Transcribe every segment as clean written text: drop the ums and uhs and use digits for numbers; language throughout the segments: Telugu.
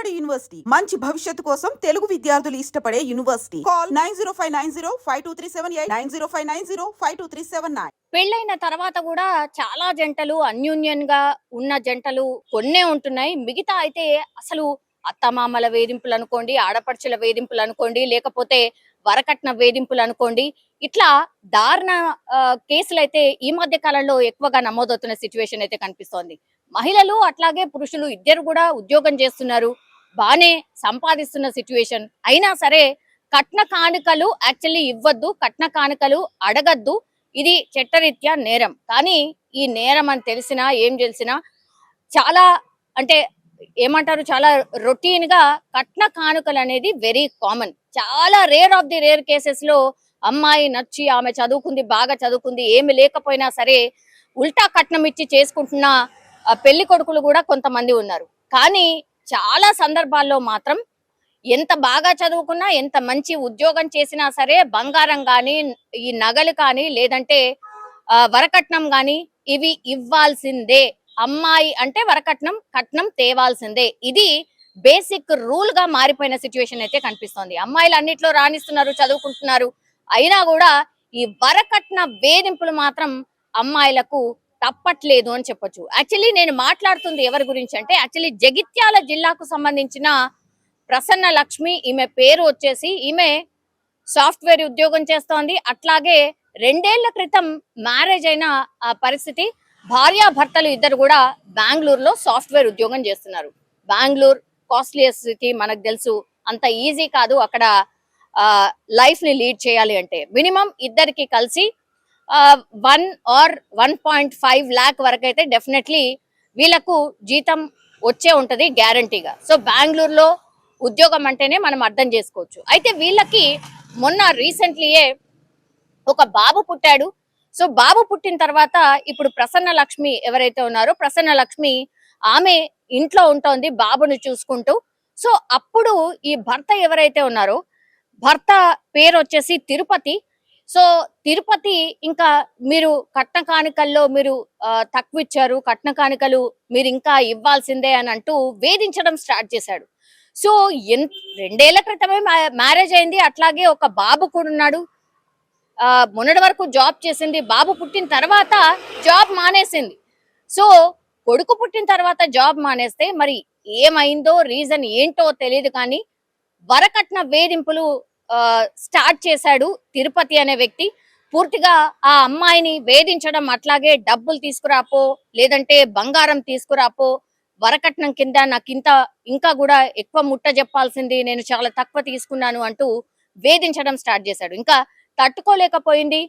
విజయవాడ యూనివర్సిటీ మంచి భవిష్యత్తు కోసం తెలుగు విద్యార్థులు ఇష్టపడే యూనివర్సిటీ. కాల్ 9059052378 9059052379. పెళ్ళైన తర్వాత కూడా చాలా జంటలు అన్యోన్యంగా ఉన్న జంటలు కొన్నే ఉంటున్నాయి. మిగతా అయితే అసలు అత్తమామల వేధింపులు అనుకోండి, ఆడపడుచుల వేధింపులు అనుకోండి, లేకపోతే వరకట్న వేధింపులు అనుకోండి, ఇట్లా దారుణ కేసులు అయితే ఈ మధ్య కాలంలో ఎక్కువగా నమోదవుతున్న సిచ్యువేషన్ అయితే కనిపిస్తోంది. మహిళలు అట్లాగే పురుషులు ఇద్దరు కూడా ఉద్యోగం చేస్తున్నారు, బానే సంపాదిస్తున్న సిచ్యువేషన్ అయినా సరే కట్న కానుకలు యాక్చువల్లీ ఇవ్వద్దు, కట్న కానుకలు అడగద్దు, ఇది చట్టరీత్యా నేరం. కానీ ఈ నేరం అని తెలిసినా ఏం తెలిసినా చాలా అంటే ఏమంటారు, చాలా రొటీన్ గా కట్న కానుకలు అనేది వెరీ కామన్. చాలా rare of the rare cases లో అమ్మాయి నచ్చి ఆమె చదువుకుంది, బాగా చదువుకుంది, ఏమి లేకపోయినా సరే ఉల్టా కట్నం ఇచ్చి చేసుకుంటున్న పెళ్లి కొడుకులు కూడా కొంతమంది ఉన్నారు. కానీ చాలా సందర్భాల్లో మాత్రం ఎంత బాగా చదువుకున్నా, ఎంత మంచి ఉద్యోగం చేసినా సరే బంగారం కానీ, ఈ నగలు కానీ, లేదంటే వరకట్నం కానీ ఇవి ఇవ్వాల్సిందే. అమ్మాయి అంటే వరకట్నం, కట్నం తేవాల్సిందే. ఇది బేసిక్ రూల్ గా మారిపోయిన సిచ్యువేషన్ అయితే కనిపిస్తోంది. అమ్మాయిలు అన్నిట్లో రాణిస్తున్నారు, చదువుకుంటున్నారు, అయినా కూడా ఈ వరకట్న వేధింపులు మాత్రం అమ్మాయిలకు తప్పట్లేదు అని చెప్పొచ్చు. యాక్చువల్లీ నేను మాట్లాడుతుంది ఎవరి గురించి అంటే యాక్చువల్లీ జగిత్యాల జిల్లాకు సంబంధించిన ప్రసన్న లక్ష్మి. ఈమె పేరు వచ్చేసి ఈమె సాఫ్ట్వేర్ ఉద్యోగం చేస్తోంది. అట్లాగే 2 ఏళ్ల క్రితం మ్యారేజ్ అయిన ఆ పరిస్థితి. భార్యాభర్తలు ఇద్దరు కూడా బెంగళూరులో సాఫ్ట్వేర్ ఉద్యోగం చేస్తున్నారు. బెంగళూరు కాస్ట్లీయెస్ట్ సిటీ, మనకు తెలుసు, అంత ఈజీ కాదు అక్కడ లైఫ్ ని లీడ్ చేయాలి అంటే. మినిమం ఇద్దరికి కలిసి 1 or 1.5 lakh వరకు అయితే డెఫినెట్లీ వీళ్ళకు జీతం వచ్చే ఉంటది గ్యారంటీగా. సో బెంగళూరులో ఉద్యోగం అంటేనే మనం అర్థం చేసుకోవచ్చు. అయితే వీళ్ళకి మొన్న రీసెంట్లీయే ఒక బాబు పుట్టాడు. సో బాబు పుట్టిన తర్వాత ఇప్పుడు ప్రసన్న లక్ష్మి ఎవరైతే ఉన్నారో, ప్రసన్న లక్ష్మి ఆమె ఇంట్లో ఉంటోంది బాబుని చూసుకుంటూ. సో అప్పుడు ఈ భర్త ఎవరైతే ఉన్నారో, భర్త పేరు వచ్చేసి తిరుపతి. సో తిరుపతి ఇంకా మీరు కట్న కానుకల్లో మీరు తక్కువ ఇచ్చారు, కట్న కానుకలు మీరు ఇంకా ఇవ్వాల్సిందే అని అంటూ వేధించడం స్టార్ట్ చేశాడు. సో 2 ఏళ్ల క్రితమే మ్యారేజ్ అయింది, అట్లాగే ఒక బాబు కూడా ఉన్నాడు. మొన్నటి వరకు జాబ్ చేసింది, బాబు పుట్టిన తర్వాత జాబ్ మానేసింది. సో కొడుకు పుట్టిన తర్వాత జాబ్ మానేస్తే మరి ఏమైందో, రీజన్ ఏంటో తెలియదు, కానీ వరకట్న వేధింపులు స్టార్ట్ చేశాడు తిరుపతి అనే వ్యక్తి. పూర్తిగా ఆ అమ్మాయిని వేధించడం, అట్లాగే డబ్బులు తీసుకురాపో, లేదంటే బంగారం తీసుకురాపో, వరకట్నం కింద నాకు ఇంకా కూడా ఎక్కువ ముట్ట చెప్పాల్సింది, నేను చాలా తక్కువ తీసుకున్నాను అంటూ వేధించడం స్టార్ట్ చేశాడు. ఇంకా తట్టుకోలేకపోయింది,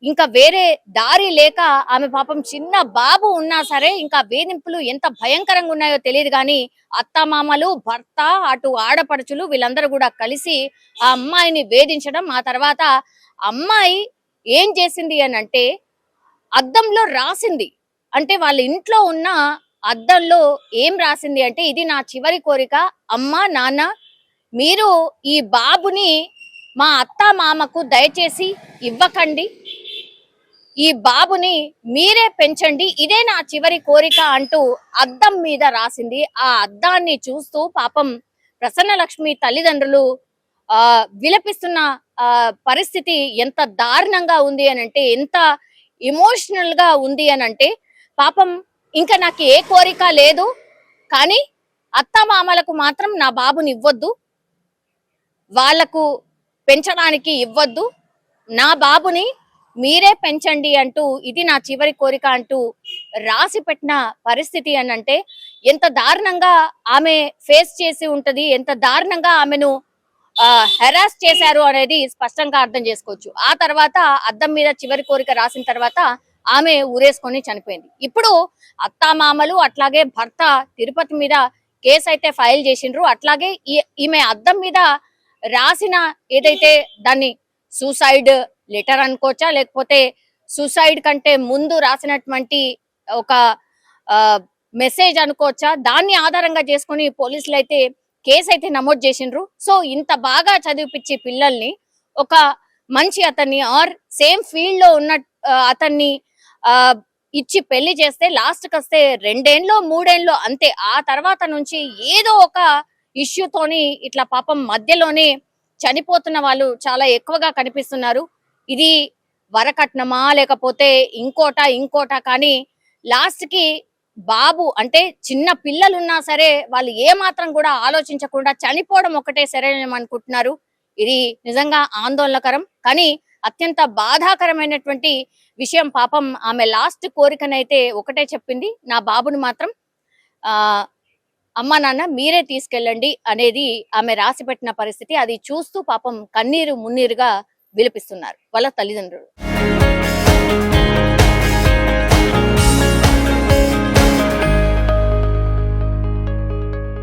ఇంకా వేరే దారి లేక ఆమె పాపం చిన్న బాబు ఉన్నా సరే ఇంకా వేధింపులు ఎంత భయంకరంగా ఉన్నాయో తెలియదు, కానీ అత్తమామలు, భర్త, అటు ఆడపడుచులు వీళ్ళందరూ కూడా కలిసి ఆ అమ్మాయిని వేధించడం. ఆ తర్వాత అమ్మాయి ఏం చేసింది అని అంటే అద్దంలో రాసింది. అంటే వాళ్ళ ఇంట్లో ఉన్న అద్దంలో ఏం రాసింది అంటే, ఇది నా చివరి కోరిక, అమ్మ నాన్న మీరు ఈ బాబుని మా అత్త మామకు దయచేసి ఇవ్వకండి, ఈ బాబుని మీరే పెంచండి, ఇదే నా చివరి కోరిక అంటూ అద్దం మీద రాసింది. ఆ అద్దాన్ని చూస్తూ పాపం ప్రసన్న లక్ష్మి తల్లిదండ్రులు విలపిస్తున్న పరిస్థితి ఎంత దారుణంగా ఉంది అని అంటే, ఎంత ఎమోషనల్ గా ఉంది అని అంటే, పాపం ఇంకా నాకు ఏ కోరిక లేదు, కానీ అత్తమామలకు మాత్రం నా బాబుని ఇవ్వద్దు, వాళ్లకు పెంచడానికి ఇవ్వద్దు, నా బాబుని మీరే పెంచండి అంటూ ఇది నా చివరి కోరిక అంటూ రాసి పెట్టిన పరిస్థితి అని అంటే ఎంత దారుణంగా ఆమె ఫేస్ చేసి ఉంటది, ఎంత దారుణంగా ఆమెను హెరాస్ చేశారు అనేది స్పష్టంగా అర్థం చేసుకోవచ్చు. ఆ తర్వాత అద్దం మీద చివరి కోరిక రాసిన తర్వాత ఆమె ఊరేసుకొని చనిపోయింది. ఇప్పుడు అత్తామామలు అట్లాగే భర్త తిరుపతి మీద కేసు అయితే ఫైల్ చేసిండ్రు. అట్లాగే ఈమె అద్దం మీద రాసిన ఏదైతే దాన్ని సూసైడ్ లెటర్ అనుకోవచ్చా, లేకపోతే సూసైడ్ కంటే ముందు రాసినటువంటి ఒక మెసేజ్ అనుకోవచ్చా, దాన్ని ఆధారంగా చేసుకుని పోలీసులు అయితే కేసు అయితే నమోదు చేసిండ్రు. సో ఇంత బాగా చదివిపించి పిల్లల్ని ఒక మంచి అతన్ని ఆర్ సేమ్ ఫీల్డ్ లో ఉన్న అతన్ని ఇచ్చి పెళ్లి చేస్తే లాస్ట్ వస్తే 2 ఏళ్ళో 3 ఏళ్ళో అంతే. ఆ తర్వాత నుంచి ఏదో ఒక ఇష్యూతోని ఇట్లా పాపం మధ్యలోనే చనిపోతున్న వాళ్ళు చాలా ఎక్కువగా కనిపిస్తున్నారు. ఇది వరకట్నమా లేకపోతే ఇంకోటా కానీ లాస్ట్ కి బాబు అంటే చిన్న పిల్లలున్నా సరే వాళ్ళు ఏ మాత్రం కూడా ఆలోచించకుండా చనిపోవడం ఒకటే సరైన అనుకుంటున్నారు. ఇది నిజంగా ఆందోళనకరం, కానీ అత్యంత బాధాకరమైనటువంటి విషయం. పాపం ఆమె లాస్ట్ కోరికనైతే ఒకటే చెప్పింది, నా బాబుని మాత్రం అమ్మా నాన్న మీరే తీసుకెళ్ళండి అనేది ఆమె రాసి పెట్టిన పరిస్థితి. అది చూస్తూ పాపం కన్నీరు మున్నీరుగా విలపిస్తున్నారు వాళ్ళ తల్లిదండ్రులు.